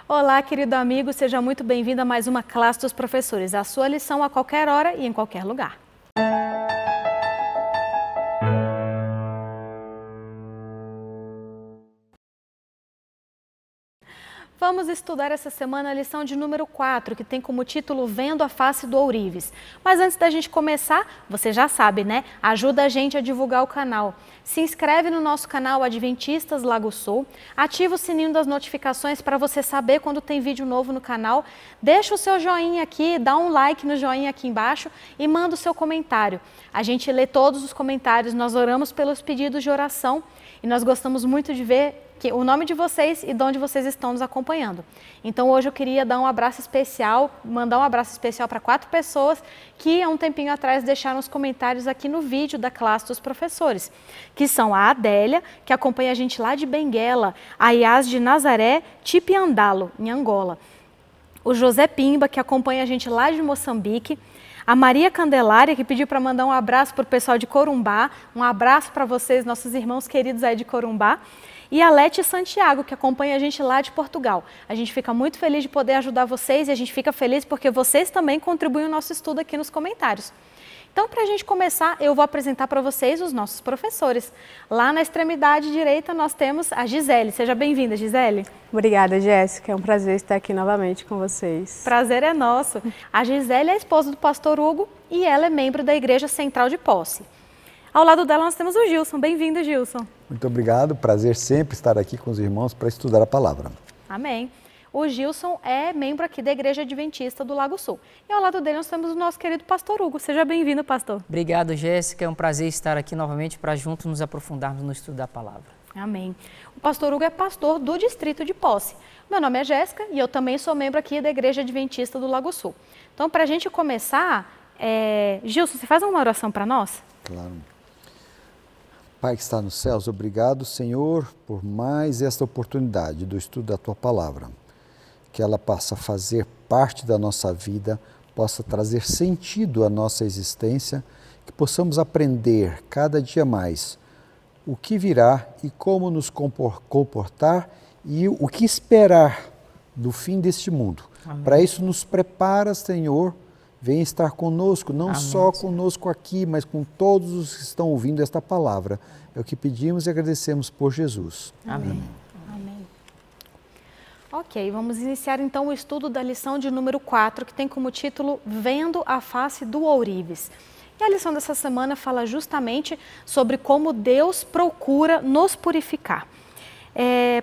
Olá, querido amigo, seja muito bem-vindo a mais uma classe dos professores. A sua lição a qualquer hora e em qualquer lugar. Vamos estudar essa semana a lição de número 4, que tem como título Vendo a Face do Ourives. Mas antes da gente começar, você já sabe, né? Ajuda a gente a divulgar o canal. Se inscreve no nosso canal Adventistas Lago Sul, ativa o sininho das notificações para você saber quando tem vídeo novo no canal. Deixa o seu joinha aqui, dá um like no joinha aqui embaixo e manda o seu comentário. A gente lê todos os comentários, nós oramos pelos pedidos de oração e nós gostamos muito de ver o nome de vocês e de onde vocês estão nos acompanhando. Então hoje eu queria dar um abraço especial, mandar um abraço especial para 4 pessoas que há um tempinho atrás deixaram os comentários aqui no vídeo da classe dos professores, que são a Adélia, que acompanha a gente lá de Benguela, a Yas de Nazaré, Tipiandalo, em Angola, o José Pimba, que acompanha a gente lá de Moçambique, a Maria Candelária, que pediu para mandar um abraço para o pessoal de Corumbá, um abraço para vocês, nossos irmãos queridos aí de Corumbá, e a Lete Santiago, que acompanha a gente lá de Portugal. A gente fica muito feliz de poder ajudar vocês e a gente fica feliz porque vocês também contribuem no nosso estudo aqui nos comentários. Então, para a gente começar, eu vou apresentar para vocês os nossos professores. Lá na extremidade direita nós temos a Gisele. Seja bem-vinda, Gisele. Obrigada, Jéssica. É um prazer estar aqui novamente com vocês. Prazer é nosso. A Gisele é a esposa do pastor Hugo e ela é membro da Igreja Central de Posse. Ao lado dela nós temos o Gilson. Bem-vindo, Gilson. Muito obrigado, prazer sempre estar aqui com os irmãos para estudar a palavra. Amém. O Gilson é membro aqui da Igreja Adventista do Lago Sul. E ao lado dele nós temos o nosso querido pastor Hugo. Seja bem-vindo, pastor. Obrigado, Jéssica. É um prazer estar aqui novamente para juntos nos aprofundarmos no estudo da palavra. Amém. O pastor Hugo é pastor do distrito de Posse. Meu nome é Jéssica e eu também sou membro aqui da Igreja Adventista do Lago Sul. Então, para a gente começar, Gilson, você faz uma oração para nós? Claro. Pai que está nos céus, obrigado, Senhor, por mais esta oportunidade do estudo da Tua Palavra. Que ela possa fazer parte da nossa vida, possa trazer sentido à nossa existência, que possamos aprender cada dia mais o que virá e como nos comportar e o que esperar do fim deste mundo. Para isso nos prepara, Senhor, vem estar conosco, não Amém, só Senhor. conosco aqui, mas com todos os que estão ouvindo esta palavra. É o que pedimos e agradecemos por Jesus. Amém. Amém. Ok, vamos iniciar então o estudo da lição de número 4, que tem como título Vendo a Face do Ourives. E a lição dessa semana fala justamente sobre como Deus procura nos purificar.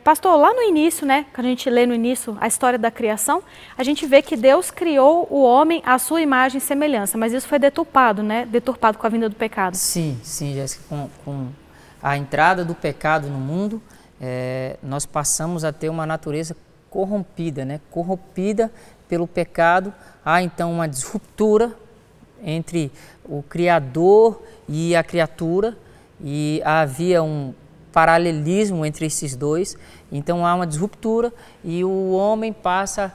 Pastor, lá no início, né, quando a gente lê no início a história da criação, a gente vê que Deus criou o homem à sua imagem e semelhança, mas isso foi deturpado, né, deturpado com a vinda do pecado. Sim, Jéssica, com a entrada do pecado no mundo, nós passamos a ter uma natureza corrompida, né, corrompida pelo pecado. Há então uma disruptura entre o Criador e a criatura e havia um paralelismo entre esses dois, então há uma disruptura e o homem passa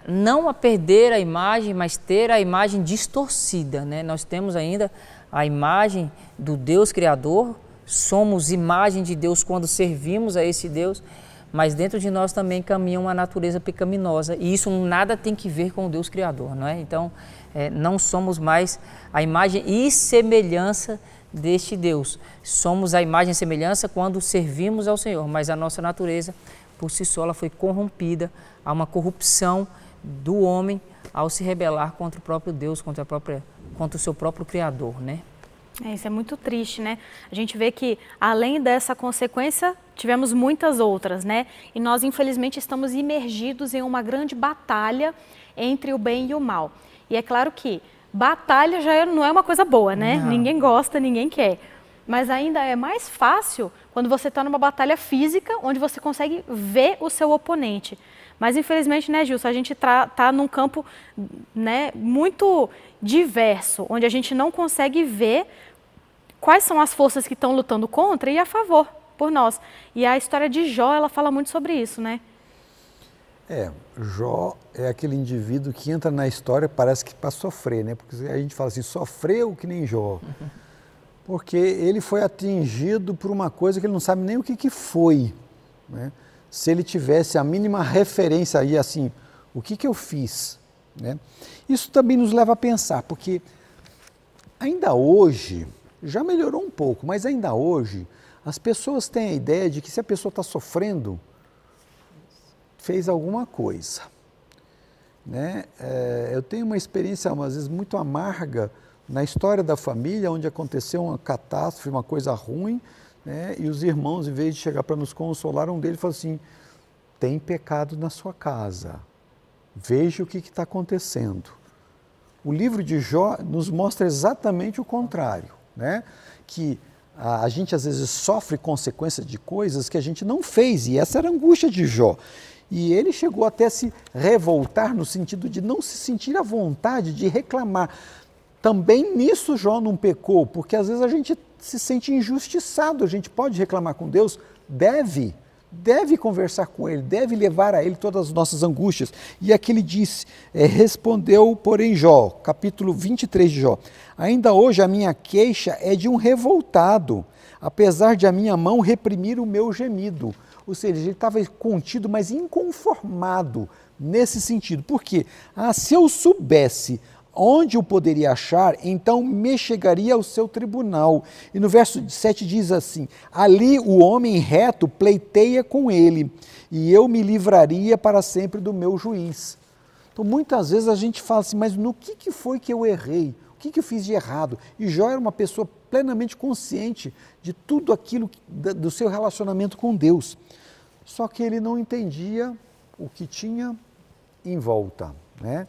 não a perder a imagem, mas ter a imagem distorcida, né? Nós temos ainda a imagem do Deus Criador, somos imagem de Deus quando servimos a esse Deus, mas dentro de nós também caminha uma natureza pecaminosa e isso nada tem que ver com o Deus Criador, não é? Então, não somos mais a imagem e semelhança deste Deus. Somos a imagem e semelhança quando servimos ao Senhor, mas a nossa natureza, por si só, ela foi corrompida. Há uma corrupção do homem ao se rebelar contra o próprio Deus, contra o seu próprio Criador, né? Isso é muito triste, né? A gente vê que, além dessa consequência, tivemos muitas outras, né? E nós, infelizmente, estamos imergidos em uma grande batalha entre o bem e o mal. E é claro que batalha já não é uma coisa boa, né? Não. Ninguém gosta, ninguém quer. Mas ainda é mais fácil quando você está numa batalha física, onde você consegue ver o seu oponente. Mas, infelizmente, né, Gilson, a gente está num campo, né, muito diverso, onde a gente não consegue ver quais são as forças que estão lutando contra e a favor por nós. E a história de Jó, ela fala muito sobre isso, né? Jó é aquele indivíduo que entra na história, parece que para sofrer, né? Porque a gente fala assim, sofreu que nem Jó. Porque ele foi atingido por uma coisa que ele não sabe nem o que foi, né? se ele tivesse a mínima referência aí, assim, o que eu fiz, né? Isso também nos leva a pensar, porque ainda hoje, já melhorou um pouco, mas ainda hoje, as pessoas têm a ideia de que se a pessoa está sofrendo, fez alguma coisa, né? Eu tenho uma experiência, às vezes, muito amarga na história da família, onde aconteceu uma catástrofe, uma coisa ruim, né? E os irmãos, em vez de chegar para nos consolar, um deles falou assim, tem pecado na sua casa, veja o que está acontecendo. O livro de Jó nos mostra exatamente o contrário, né? Que a gente às vezes sofre consequências de coisas que a gente não fez, e essa era a angústia de Jó. E ele chegou até a se revoltar no sentido de não se sentir à vontade de reclamar. Também nisso Jó não pecou, porque às vezes a gente se sente injustiçado, a gente pode reclamar com Deus, deve conversar com Ele, deve levar a Ele todas as nossas angústias. E aqui ele disse, respondeu, porém, Jó, capítulo 23 de Jó, ainda hoje a minha queixa é de um revoltado, apesar de a minha mão reprimir o meu gemido. Ou seja, ele estava contido, mas inconformado nesse sentido. Por quê? Se eu soubesse onde o poderia achar, então me chegaria ao seu tribunal. E no verso 7 diz assim, ali o homem reto pleiteia com ele, e eu me livraria para sempre do meu juiz. Então muitas vezes a gente fala assim, mas no que foi que eu errei? O que eu fiz de errado? E Jó era uma pessoa plenamente consciente de tudo aquilo do seu relacionamento com Deus. Só que ele não entendia o que tinha em volta, né?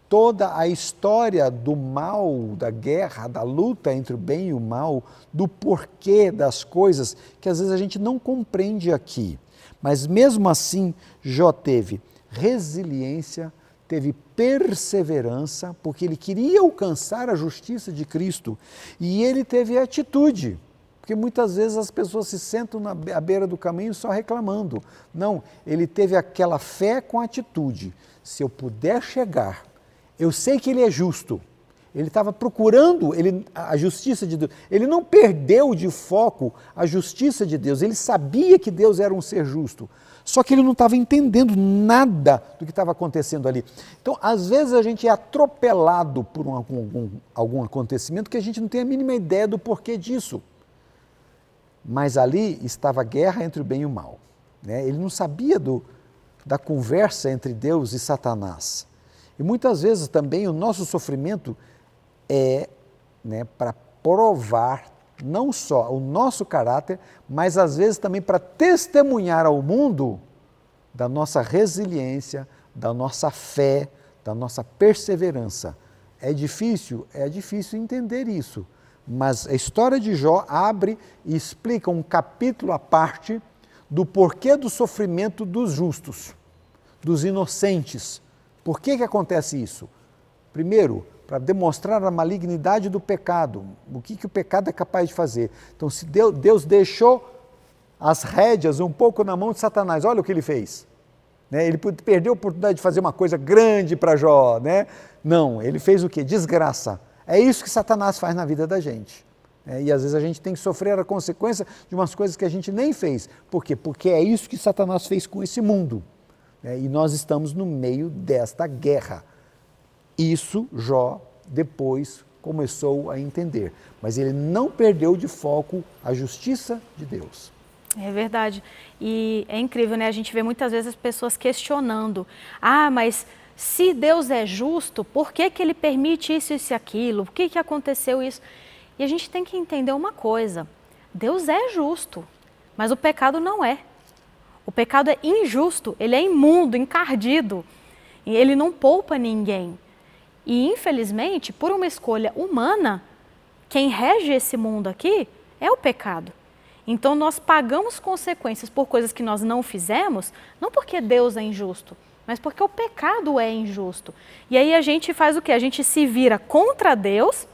Toda a história do mal, da guerra, da luta entre o bem e o mal, do porquê das coisas, que às vezes a gente não compreende aqui. Mas mesmo assim, Jó teve resiliência, teve perseverança, porque ele queria alcançar a justiça de Cristo, e ele teve atitude, porque muitas vezes as pessoas se sentam à beira do caminho só reclamando. Não, ele teve aquela fé com atitude. Se eu puder chegar, eu sei que ele é justo, ele estava procurando a justiça de Deus, ele não perdeu de foco a justiça de Deus, ele sabia que Deus era um ser justo, só que ele não estava entendendo nada do que estava acontecendo ali. Então, às vezes a gente é atropelado por algum acontecimento que a gente não tem a mínima ideia do porquê disso, mas ali estava a guerra entre o bem e o mal, né? Ele não sabia da conversa entre Deus e Satanás. E muitas vezes também o nosso sofrimento é, né, para provar não só o nosso caráter, mas às vezes também para testemunhar ao mundo da nossa resiliência, da nossa fé, da nossa perseverança. É difícil entender isso, mas a história de Jó abre e explica um capítulo à parte do porquê do sofrimento dos justos, dos inocentes. Por que acontece isso? Primeiro, para demonstrar a malignidade do pecado, o que o pecado é capaz de fazer. Então, se Deus deixou as rédeas um pouco na mão de Satanás, olha o que ele fez. Né? Ele perdeu a oportunidade de fazer uma coisa grande para Jó, né? Não, ele fez o quê? Desgraça. É isso que Satanás faz na vida da gente. E às vezes a gente tem que sofrer a consequência de umas coisas que a gente nem fez. Por quê? Porque é isso que Satanás fez com esse mundo. E nós estamos no meio desta guerra. Isso Jó depois começou a entender, mas ele não perdeu de foco a justiça de Deus. É verdade, e é incrível, né? A gente vê muitas vezes as pessoas questionando, mas se Deus é justo, por que Ele permite isso, isso e aquilo? Por que aconteceu isso? E a gente tem que entender uma coisa, Deus é justo, mas o pecado não é. O pecado é injusto, ele é imundo, encardido, e ele não poupa ninguém. E infelizmente, por uma escolha humana, quem rege esse mundo aqui é o pecado. Então nós pagamos consequências por coisas que nós não fizemos, não porque Deus é injusto, mas porque o pecado é injusto. E aí a gente faz o quê? A gente se vira contra Deus,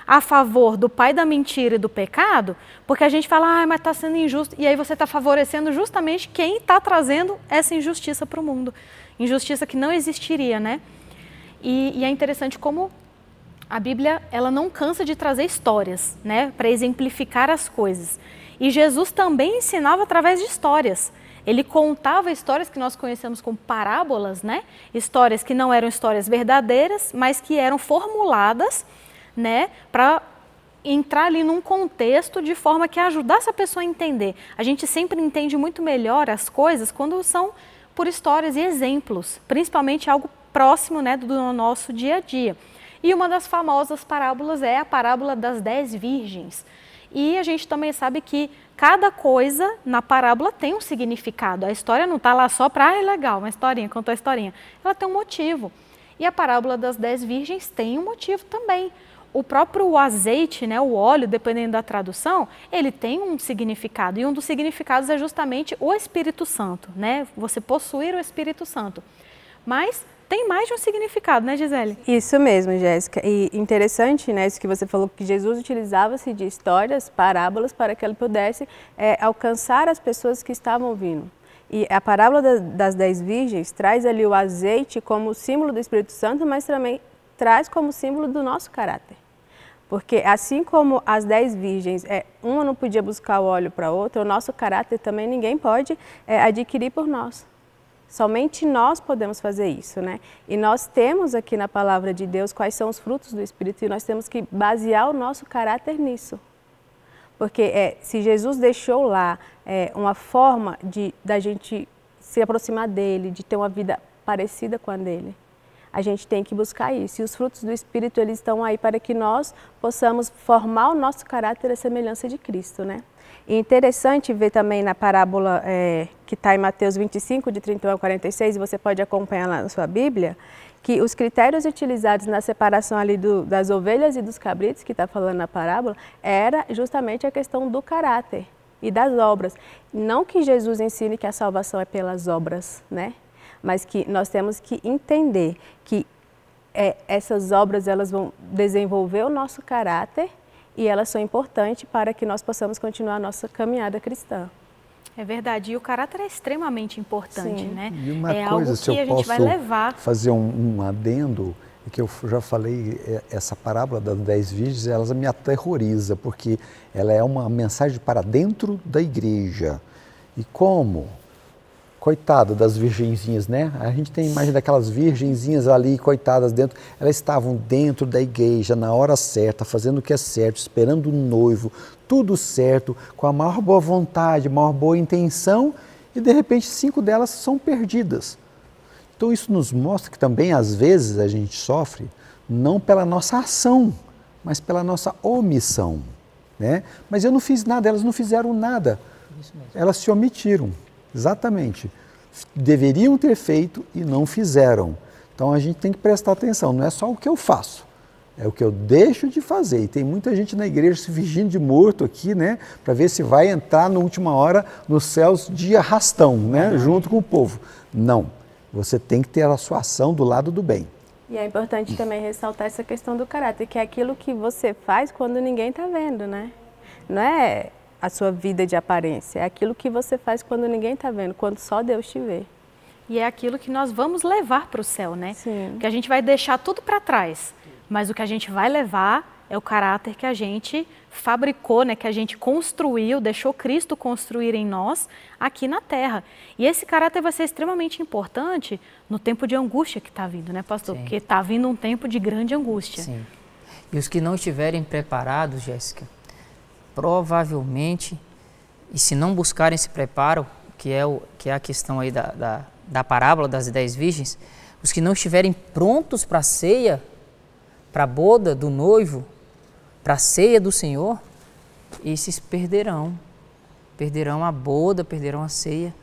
a favor do pai da mentira e do pecado, porque a gente fala, mas está sendo injusto, e aí você está favorecendo justamente quem está trazendo essa injustiça para o mundo. Injustiça que não existiria, né? E é interessante como a Bíblia, ela não cansa de trazer histórias, né, para exemplificar as coisas. E Jesus também ensinava através de histórias. Ele contava histórias que nós conhecemos como parábolas, né? Histórias que não eram histórias verdadeiras, mas que eram formuladas, né, para entrar ali num contexto de forma que ajudasse a pessoa a entender. A gente sempre entende muito melhor as coisas quando são por histórias e exemplos, principalmente algo próximo, né, do nosso dia a dia. E uma das famosas parábolas é a parábola das 10 virgens. E a gente também sabe que cada coisa na parábola tem um significado. A história não está lá só para, legal, uma historinha, contou a historinha. Ela tem um motivo. E a parábola das 10 virgens tem um motivo também. O próprio azeite, né, o óleo, dependendo da tradução, ele tem um significado. E um dos significados é justamente o Espírito Santo, né? Você possuir o Espírito Santo. Mas tem mais de um significado, né, Gisele? Isso mesmo, Jéssica. E interessante, né, isso que você falou, que Jesus utilizava-se de histórias, parábolas, para que ele pudesse alcançar as pessoas que estavam ouvindo. E a parábola das 10 virgens traz ali o azeite como símbolo do Espírito Santo, mas também traz como símbolo do nosso caráter. Porque assim como as 10 virgens, uma não podia buscar o óleo para a outra, o nosso caráter também ninguém pode adquirir por nós. Somente nós podemos fazer isso, né? E nós temos aqui na palavra de Deus quais são os frutos do Espírito e nós temos que basear o nosso caráter nisso. Porque se Jesus deixou lá uma forma da gente se aproximar dele, de ter uma vida parecida com a dele, a gente tem que buscar isso. E os frutos do Espírito, eles estão aí para que nós possamos formar o nosso caráter à semelhança de Cristo, né? E interessante ver também na parábola que está em Mateus 25, de 31 a 46, e você pode acompanhar lá na sua Bíblia, que os critérios utilizados na separação ali das ovelhas e dos cabritos, que está falando na parábola, era justamente a questão do caráter e das obras. Não que Jesus ensine que a salvação é pelas obras, né? Mas que nós temos que entender que essas obras elas vão desenvolver o nosso caráter e elas são importantes para que nós possamos continuar a nossa caminhada cristã. É verdade, e o caráter é extremamente importante, Sim. né? E uma é coisa, algo se que eu a gente vai posso levar. fazer um adendo, é que eu já falei, essa parábola das 10 virgens, ela me aterroriza, porque ela é uma mensagem para dentro da igreja. E como? Coitada das virgenzinhas, né? A gente tem imagem daquelas virgenzinhas ali, coitadas dentro. Elas estavam dentro da igreja, na hora certa, fazendo o que é certo, esperando o noivo, tudo certo, com a maior boa vontade, a maior boa intenção, e de repente 5 delas são perdidas. Então isso nos mostra que também às vezes a gente sofre, não pela nossa ação, mas pela nossa omissão, né? Mas eu não fiz nada, elas não fizeram nada, elas se omitiram. Exatamente. Deveriam ter feito e não fizeram. Então a gente tem que prestar atenção, não é só o que eu faço, é o que eu deixo de fazer. E tem muita gente na igreja se fingindo de morto aqui, né, para ver se vai entrar na última hora nos céus de arrastão, né, junto com o povo. Não, você tem que ter a sua ação do lado do bem. E é importante também ressaltar essa questão do caráter, que é aquilo que você faz quando ninguém está vendo, né? Não é a sua vida de aparência, é aquilo que você faz quando ninguém está vendo, quando só Deus te vê. E é aquilo que nós vamos levar para o céu, né? Sim. Porque a gente vai deixar tudo para trás, mas o que a gente vai levar é o caráter que a gente fabricou, né? Que a gente construiu, deixou Cristo construir em nós aqui na Terra. E esse caráter vai ser extremamente importante no tempo de angústia que está vindo, né, pastor? Sim. Porque está vindo um tempo de grande angústia. Sim. E os que não estiverem preparados, Jéssica, provavelmente, e se não buscarem esse preparo, que é a questão aí da parábola das 10 virgens, os que não estiverem prontos para a ceia, para a boda do noivo, para a ceia do Senhor, esses perderão a boda, perderão a ceia.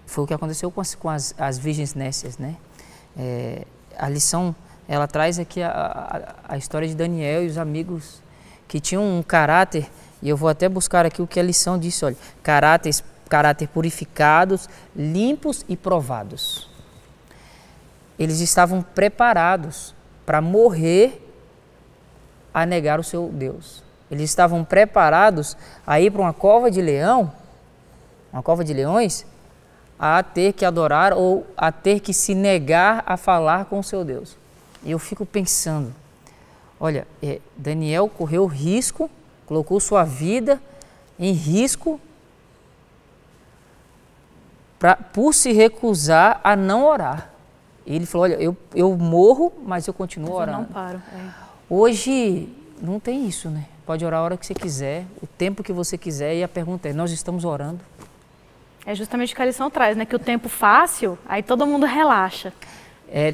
Foi o que aconteceu com as virgens nécias, né? A lição, ela traz aqui a história de Daniel e os amigos que tinham um caráter. E eu vou até buscar aqui o que a lição disse, olha, caráter purificados, limpos e provados. Eles estavam preparados para morrer a negar o seu Deus. Eles estavam preparados a ir para uma cova de leão, uma cova de leões, a ter que adorar ou a ter que se negar a falar com o seu Deus. E eu fico pensando, olha, Daniel correu risco, colocou sua vida em risco por se recusar a não orar. Ele falou, olha, eu morro, mas eu continuo orando. Eu não paro. Hoje não tem isso, né? Pode orar a hora que você quiser, o tempo que você quiser, e a pergunta é, nós estamos orando? É justamente o que a lição traz, né? Que o tempo fácil, aí todo mundo relaxa.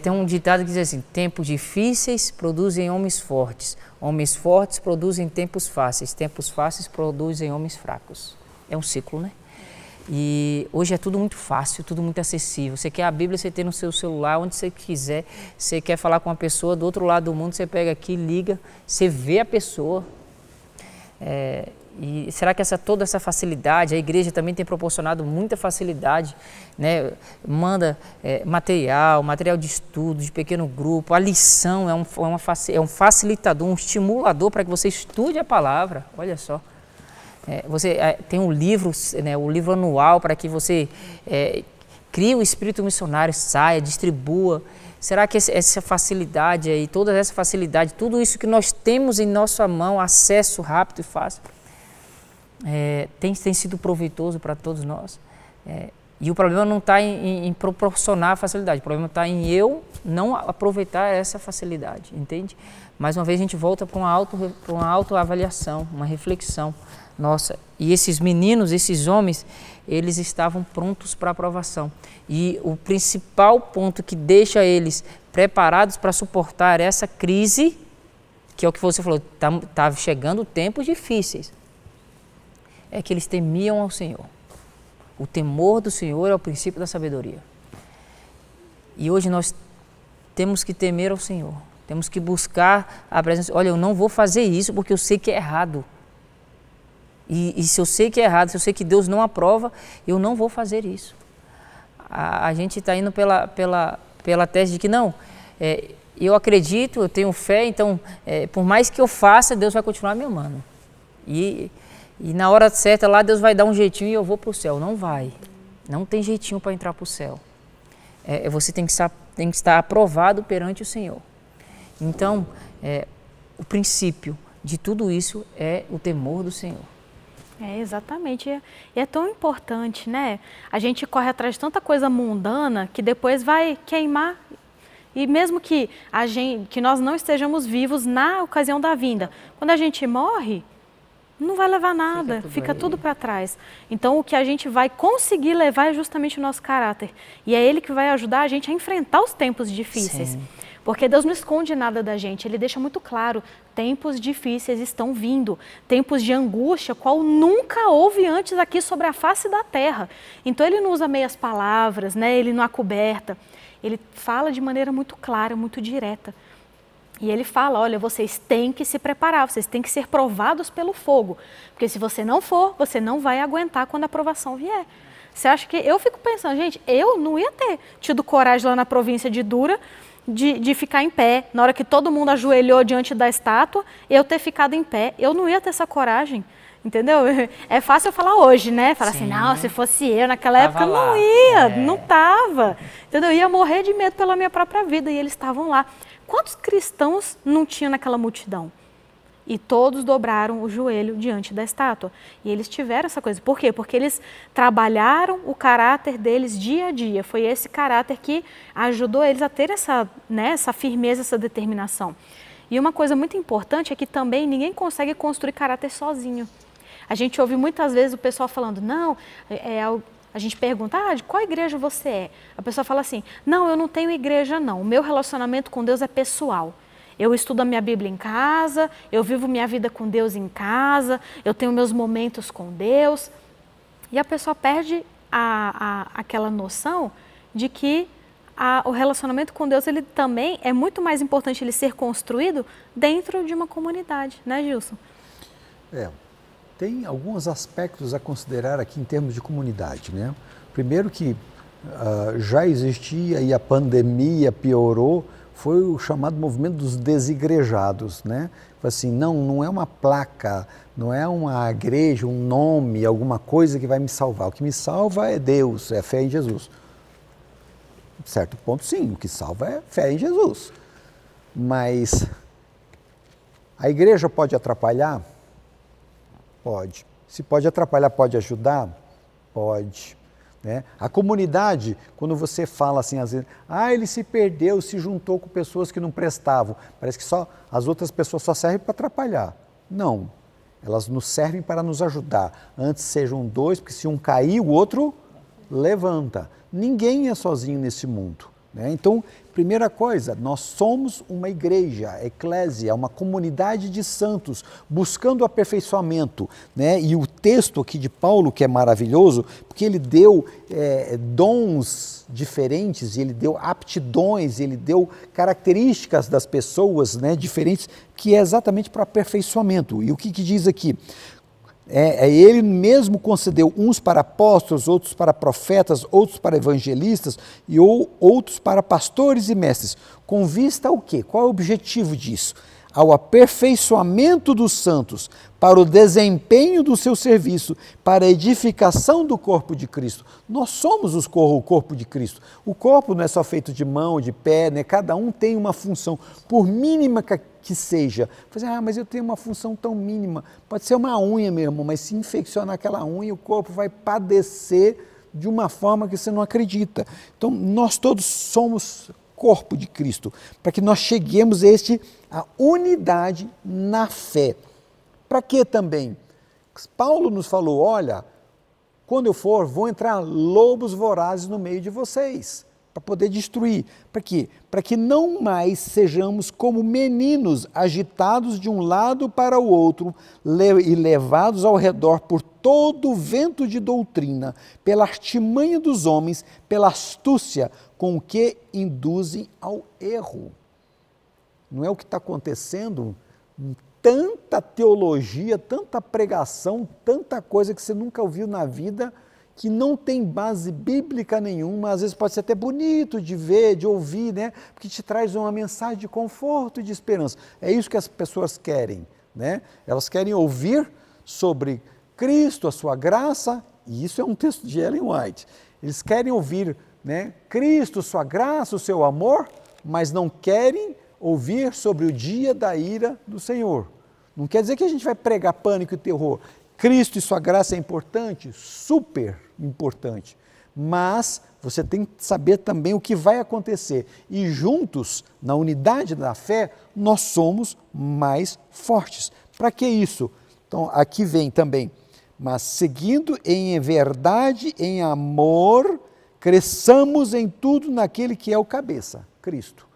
Tem um ditado que diz assim, tempos difíceis produzem homens fortes produzem tempos fáceis produzem homens fracos. É um ciclo, né? E hoje é tudo muito fácil, tudo muito acessível. Você quer a Bíblia, você tem no seu celular, onde você quiser. Você quer falar com uma pessoa do outro lado do mundo, você pega aqui, liga, você vê a pessoa. E será que toda essa facilidade, a igreja também tem proporcionado muita facilidade, né? Manda material de estudo, de pequeno grupo, a lição é um facilitador, um estimulador para que você estude a palavra, olha só. Você tem um livro, né, o livro anual para que você crie o espírito missionário, saia, distribua. Será que essa facilidade aí, toda essa facilidade, tudo isso que nós temos em nossa mão, acesso rápido e fácil, tem sido proveitoso para todos nós? E o problema não está em proporcionar a facilidade, o problema está em eu não aproveitar essa facilidade, entende? Mais uma vez a gente volta para uma autoavaliação, uma reflexão. Nossa, e esses meninos, esses homens, eles estavam prontos para a aprovação. E o principal ponto que deixa eles preparados para suportar essa crise, que é o que você falou, tá chegando tempos difíceis, é que eles temiam ao Senhor. O temor do Senhor é o princípio da sabedoria. E hoje nós temos que temer ao Senhor. Temos que buscar a presença. Olha, eu não vou fazer isso porque eu sei que é errado. E se eu sei que é errado, se eu sei que Deus não aprova, eu não vou fazer isso. A gente está indo pela tese de que não, eu acredito, eu tenho fé, então por mais que eu faça, Deus vai continuar me amando. E na hora certa lá Deus vai dar um jeitinho e eu vou para o céu. Não vai. Não tem jeitinho para entrar para o céu. Você tem que estar aprovado perante o Senhor. Então, o princípio de tudo isso é o temor do Senhor. Exatamente. E é tão importante, né? A gente corre atrás de tanta coisa mundana que depois vai queimar. E mesmo que nós não estejamos vivos na ocasião da vinda, quando a gente morre, não vai levar nada, fica tudo para trás. Então, o que a gente vai conseguir levar é justamente o nosso caráter. E é ele que vai ajudar a gente a enfrentar os tempos difíceis. Sim. Porque Deus não esconde nada da gente, Ele deixa muito claro, tempos difíceis estão vindo, tempos de angústia, qual nunca houve antes aqui sobre a face da terra. Então Ele não usa meias palavras, né? Ele não acoberta, Ele fala de maneira muito clara, muito direta. E Ele fala, olha, vocês têm que se preparar, vocês têm que ser provados pelo fogo, porque se você não for, você não vai aguentar quando a provação vier. Você acha que... Eu fico pensando, gente, eu não ia ter tido coragem lá na província de Dura, de ficar em pé, na hora que todo mundo ajoelhou diante da estátua, eu ter ficado em pé, eu não ia ter essa coragem, entendeu? É fácil eu falar hoje, né? Falar assim, não, se fosse eu naquela época, não ia, não tava, entendeu? Eu ia morrer de medo pela minha própria vida, e eles estavam lá. Quantos cristãos não tinham naquela multidão? E todos dobraram o joelho diante da estátua. E eles tiveram essa coisa. Por quê? Porque eles trabalharam o caráter deles dia a dia. Foi esse caráter que ajudou eles a ter essa firmeza, essa determinação. E uma coisa muito importante é que também ninguém consegue construir caráter sozinho. A gente ouve muitas vezes o pessoal falando, não, a gente pergunta, de qual igreja você é? A pessoa fala assim, não, eu não tenho igreja não, o meu relacionamento com Deus é pessoal. Eu estudo a minha Bíblia em casa, eu vivo minha vida com Deus em casa, eu tenho meus momentos com Deus. E a pessoa perde aquela noção de que o relacionamento com Deus ele também é muito mais importante ele ser construído dentro de uma comunidade, né, Gilson? Tem alguns aspectos a considerar aqui em termos de comunidade, né? Primeiro que já existia e a pandemia piorou, foi o chamado movimento dos desigrejados, né? Assim, não é uma placa, não é uma igreja, um nome, alguma coisa que vai me salvar. O que me salva é Deus, é a fé em Jesus. Certo ponto, sim, o que salva é fé em Jesus. Mas a igreja pode atrapalhar? Pode. Se pode atrapalhar, pode ajudar? Pode. né? A comunidade, quando você fala assim, às vezes, ele se perdeu, se juntou com pessoas que não prestavam, parece que só as outras pessoas só servem para atrapalhar. Não, elas nos servem para nos ajudar. Antes sejam dois, porque se um cair, o outro levanta. Ninguém é sozinho nesse mundo, né? Então, primeira coisa, nós somos uma igreja, eclésia, uma comunidade de santos, buscando aperfeiçoamento, né? E o texto aqui de Paulo, que é maravilhoso, porque ele deu dons diferentes, ele deu aptidões, ele deu características das pessoas, né, diferentes, que é exatamente para aperfeiçoamento. E o que diz aqui? Ele mesmo concedeu uns para apóstolos, outros para profetas, outros para evangelistas e outros para pastores e mestres. Com vista ao quê? Qual é o objetivo disso? Ao aperfeiçoamento dos santos, para o desempenho do seu serviço, para a edificação do corpo de Cristo. Nós somos o corpo de Cristo. O corpo não é só feito de mão, de pé, né? Cada um tem uma função, por mínima que seja. Mas eu tenho uma função tão mínima. Pode ser uma unha, meu irmão, mas se infeccionar aquela unha, o corpo vai padecer de uma forma que você não acredita. Então, nós todos somos corpo de Cristo, para que nós cheguemos a unidade na fé. Para quê também? Paulo nos falou, olha, quando eu for, vão entrar lobos vorazes no meio de vocês, para poder destruir. Para quê? Para que não mais sejamos como meninos agitados de um lado para o outro e levados ao redor por todo o vento de doutrina, pela artimanha dos homens, pela astúcia com que induzem ao erro. Não é o que está acontecendo? Tanta teologia, tanta pregação, tanta coisa que você nunca ouviu na vida, que não tem base bíblica nenhuma, às vezes pode ser até bonito de ver, de ouvir, né? Porque te traz uma mensagem de conforto e de esperança. É isso que as pessoas querem, né? Elas querem ouvir sobre Cristo, a sua graça, e isso é um texto de Ellen White. Eles querem ouvir, né, Cristo, sua graça, o seu amor, mas não querem ouvir sobre o dia da ira do Senhor. Não quer dizer que a gente vai pregar pânico e terror. Cristo e sua graça é importante, super importante, mas você tem que saber também o que vai acontecer. E juntos, na unidade da fé, nós somos mais fortes. Para que isso? Então, aqui vem também, mas seguindo em verdade, em amor, cresçamos em tudo naquele que é o cabeça, Cristo.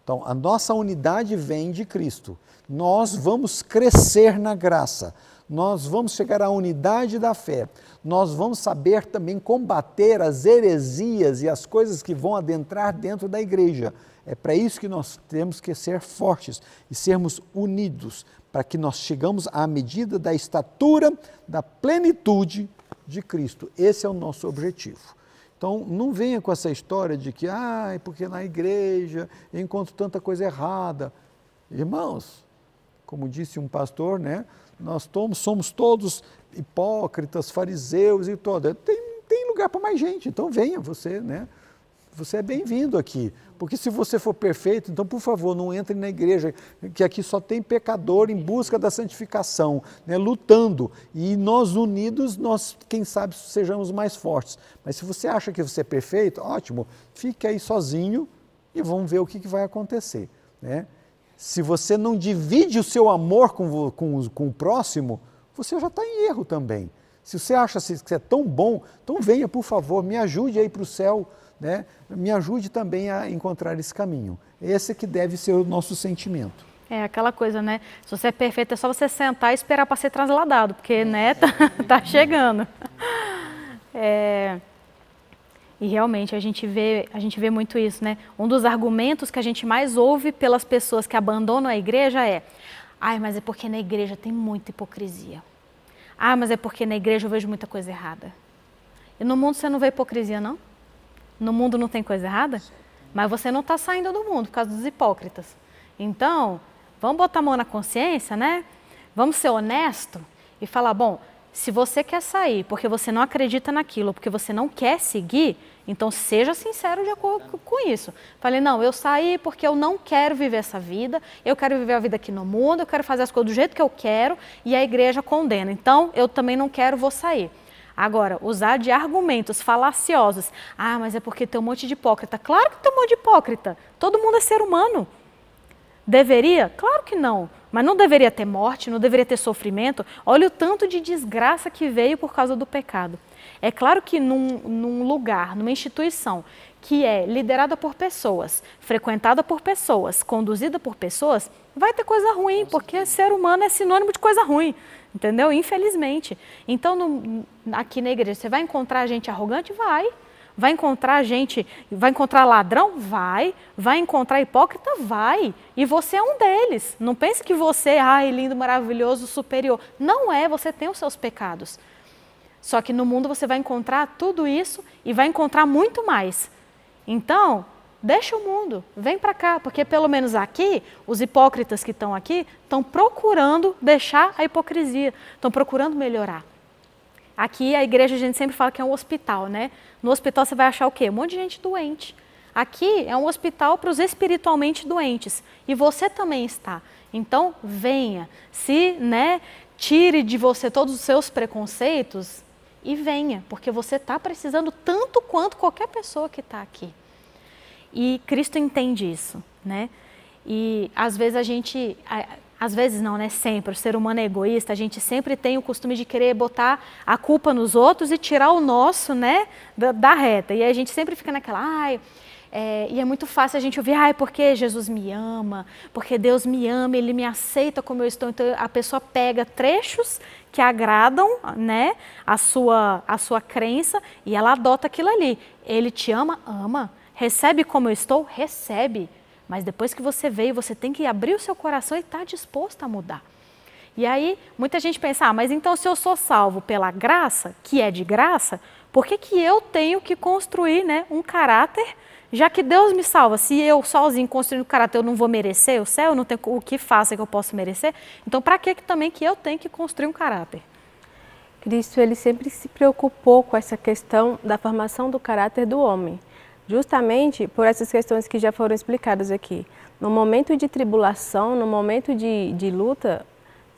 Então, a nossa unidade vem de Cristo. Nós vamos crescer na graça. Nós vamos chegar à unidade da fé. Nós vamos saber também combater as heresias e as coisas que vão adentrar dentro da igreja. É para isso que nós temos que ser fortes e sermos unidos, para que nós chegamos à medida da estatura, da plenitude de Cristo. Esse é o nosso objetivo. Então, não venha com essa história de que, porque na igreja eu encontro tanta coisa errada. Irmãos, como disse um pastor, né, nós somos todos hipócritas, fariseus e todo. Tem lugar para mais gente, então venha você, né? Você é bem-vindo aqui, porque se você for perfeito, então, por favor, não entre na igreja, que aqui só tem pecador em busca da santificação, né, lutando, e nós unidos, nós, quem sabe, sejamos mais fortes. Mas se você acha que você é perfeito, ótimo, fique aí sozinho e vamos ver o que vai acontecer, né? Se você não divide o seu amor com o próximo, você já está em erro também. Se você acha que você é tão bom, então venha, por favor, me ajude aí para o céu, né? Me ajude também a encontrar esse caminho. Esse que deve ser o nosso sentimento. É aquela coisa, né? Se você é perfeito, é só você sentar e esperar para ser transladado, porque, né, tá chegando. E realmente a gente vê muito isso, né? Um dos argumentos que a gente mais ouve pelas pessoas que abandonam a igreja é: mas é porque na igreja tem muita hipocrisia. Mas é porque na igreja eu vejo muita coisa errada. E no mundo você não vê hipocrisia, não? No mundo não tem coisa errada? Mas você não está saindo do mundo por causa dos hipócritas. Então, vamos botar a mão na consciência, né? Vamos ser honesto e falar, bom, se você quer sair porque você não acredita naquilo, porque você não quer seguir, então seja sincero de acordo com isso. Falei, não, eu saí porque eu não quero viver essa vida, eu quero viver a vida aqui no mundo, eu quero fazer as coisas do jeito que eu quero e a igreja condena. Então, eu também não quero, vou sair. Agora, usar de argumentos falaciosos. Ah, mas é porque tem um monte de hipócrita. Claro que tem um monte de hipócrita. Todo mundo é ser humano. Deveria? Claro que não. Mas não deveria ter morte, não deveria ter sofrimento. Olha o tanto de desgraça que veio por causa do pecado. É claro que num lugar, numa instituição que é liderada por pessoas, frequentada por pessoas, conduzida por pessoas, vai ter coisa ruim, porque ser humano é sinônimo de coisa ruim, entendeu? Infelizmente. Então, aqui na igreja, você vai encontrar gente arrogante? Vai encontrar gente, vai encontrar ladrão? Vai encontrar hipócrita? Vai. E você é um deles. Não pense que você, ai, lindo, maravilhoso, superior. Não é, você tem os seus pecados. Só que no mundo você vai encontrar tudo isso e vai encontrar muito mais. Então, deixa o mundo, vem para cá, porque pelo menos aqui, os hipócritas que estão aqui, estão procurando deixar a hipocrisia, estão procurando melhorar. Aqui a igreja a gente sempre fala que é um hospital, né? No hospital você vai achar o quê? Um monte de gente doente. Aqui é um hospital para os espiritualmente doentes e você também está. Então, venha, tire de você todos os seus preconceitos e venha, porque você está precisando tanto quanto qualquer pessoa que está aqui. E Cristo entende isso, né? E às vezes sempre, o ser humano é egoísta, a gente sempre tem o costume de querer botar a culpa nos outros e tirar o nosso, né, da reta. E a gente sempre fica naquela, e é muito fácil a gente ouvir, porque Jesus me ama, porque Deus me ama, Ele me aceita como eu estou. Então a pessoa pega trechos que agradam, né, a sua crença e ela adota aquilo ali. Ele te ama? Ama. Recebe como eu estou? Recebe. Mas depois que você veio, você tem que abrir o seu coração e estar disposto a mudar. E aí, muita gente pensa, mas então se eu sou salvo pela graça, que é de graça, por que eu tenho que construir, né, um caráter, já que Deus me salva? Se eu sozinho construindo o caráter, eu não vou merecer o céu, eu não tenho o que faça que eu posso merecer, então para que também que eu tenho que construir um caráter? Cristo, ele sempre se preocupou com essa questão da formação do caráter do homem. Justamente por essas questões que já foram explicadas aqui. No momento de tribulação, no momento de luta,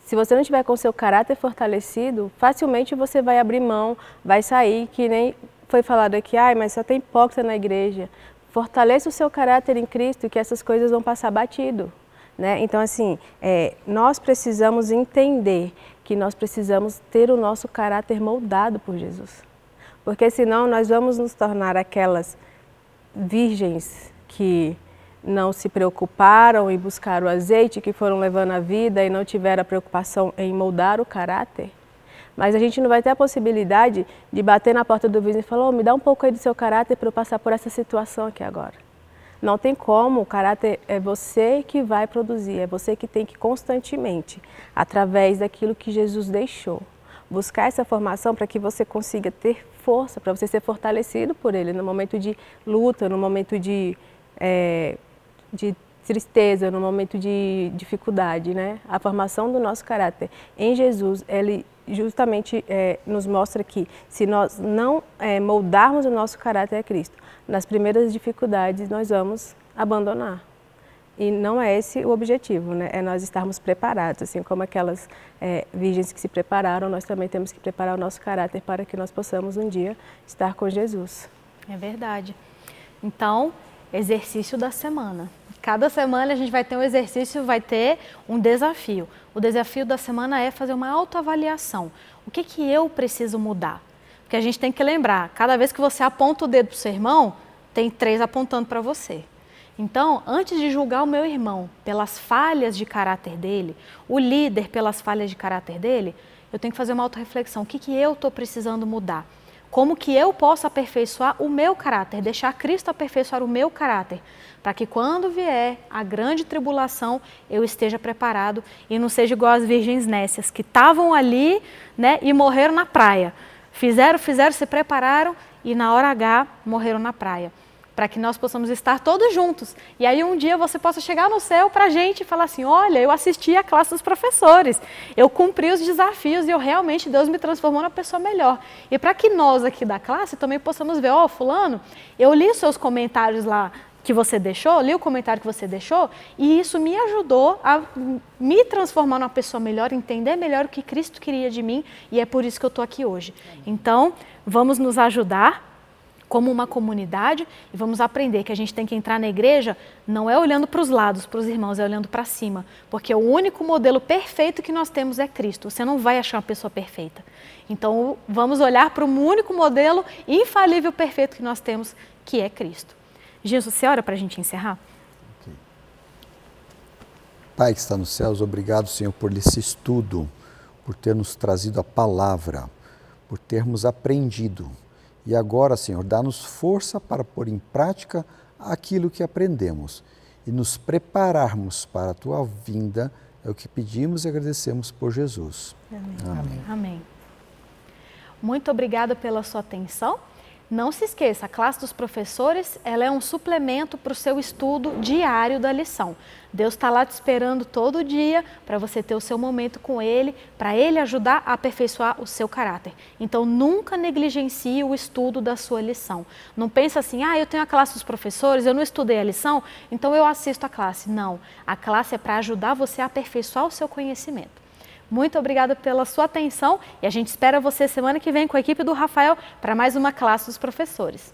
se você não tiver com o seu caráter fortalecido, facilmente você vai abrir mão, vai sair, que nem foi falado aqui, mas só tem hipócrita na igreja. Fortaleça o seu caráter em Cristo, que essas coisas vão passar batido. Né? Então, assim, nós precisamos entender que nós precisamos ter o nosso caráter moldado por Jesus. Porque senão nós vamos nos tornar aquelas virgens que não se preocuparam em buscar o azeite, que foram levando a vida e não tiveram a preocupação em moldar o caráter. Mas a gente não vai ter a possibilidade de bater na porta do vizinho e falar, me dá um pouco aí do seu caráter para eu passar por essa situação aqui agora. Não tem como, o caráter é você que vai produzir, é você que tem que constantemente, através daquilo que Jesus deixou, buscar essa formação para que você consiga ter força, para você ser fortalecido por Ele no momento de luta, no momento de tristeza, no momento de dificuldade, né? A formação do nosso caráter em Jesus, Ele justamente nos mostra que se nós não moldarmos o nosso caráter a Cristo, nas primeiras dificuldades nós vamos abandonar. E não é esse o objetivo, né? É nós estarmos preparados, assim como aquelas virgens que se prepararam, nós também temos que preparar o nosso caráter para que nós possamos um dia estar com Jesus. É verdade. Então, exercício da semana. Cada semana a gente vai ter um exercício, vai ter um desafio. O desafio da semana é fazer uma autoavaliação. O que eu preciso mudar? Porque a gente tem que lembrar, cada vez que você aponta o dedo para o seu irmão, tem 3 apontando para você. Então, antes de julgar o meu irmão pelas falhas de caráter dele, o líder pelas falhas de caráter dele, eu tenho que fazer uma autorreflexão. O que eu estou precisando mudar? Como que eu posso aperfeiçoar o meu caráter, deixar Cristo aperfeiçoar o meu caráter, para que quando vier a grande tribulação, eu esteja preparado e não seja igual as virgens nécias, que estavam ali, né, e morreram na praia. Fizeram, se prepararam e na hora H morreram na praia. Para que nós possamos estar todos juntos. E aí um dia você possa chegar no céu para a gente e falar assim, olha, eu assisti a classe dos professores, eu cumpri os desafios e realmente Deus me transformou numa pessoa melhor. E para que nós aqui da classe também possamos ver, fulano, eu li os seus comentários lá que você deixou, li o comentário que você deixou, e isso me ajudou a me transformar numa pessoa melhor, entender melhor o que Cristo queria de mim, e é por isso que eu estou aqui hoje. Então, vamos nos ajudar como uma comunidade e vamos aprender que a gente tem que entrar na igreja não é olhando para os lados, para os irmãos, é olhando para cima, porque o único modelo perfeito que nós temos é Cristo. Você não vai achar uma pessoa perfeita. Então, vamos olhar para o único modelo infalível perfeito que nós temos, que é Cristo. Gilson, você ora para a gente encerrar? Okay. Pai que está nos céus, obrigado, Senhor, por esse estudo, por ter nos trazido a palavra, por termos aprendido. E agora, Senhor, dá-nos força para pôr em prática aquilo que aprendemos e nos prepararmos para a Tua vinda. É o que pedimos e agradecemos por Jesus. Amém. Amém. Muito obrigada pela sua atenção. Não se esqueça, a classe dos professores, ela é um suplemento para o seu estudo diário da lição. Deus está lá te esperando todo dia para você ter o seu momento com Ele, para Ele ajudar a aperfeiçoar o seu caráter. Então, nunca negligencie o estudo da sua lição. Não pense assim, eu tenho a classe dos professores, eu não estudei a lição, então eu assisto a classe. Não, a classe é para ajudar você a aperfeiçoar o seu conhecimento. Muito obrigada pela sua atenção e a gente espera você semana que vem com a equipe do Rafael para mais uma classe dos professores.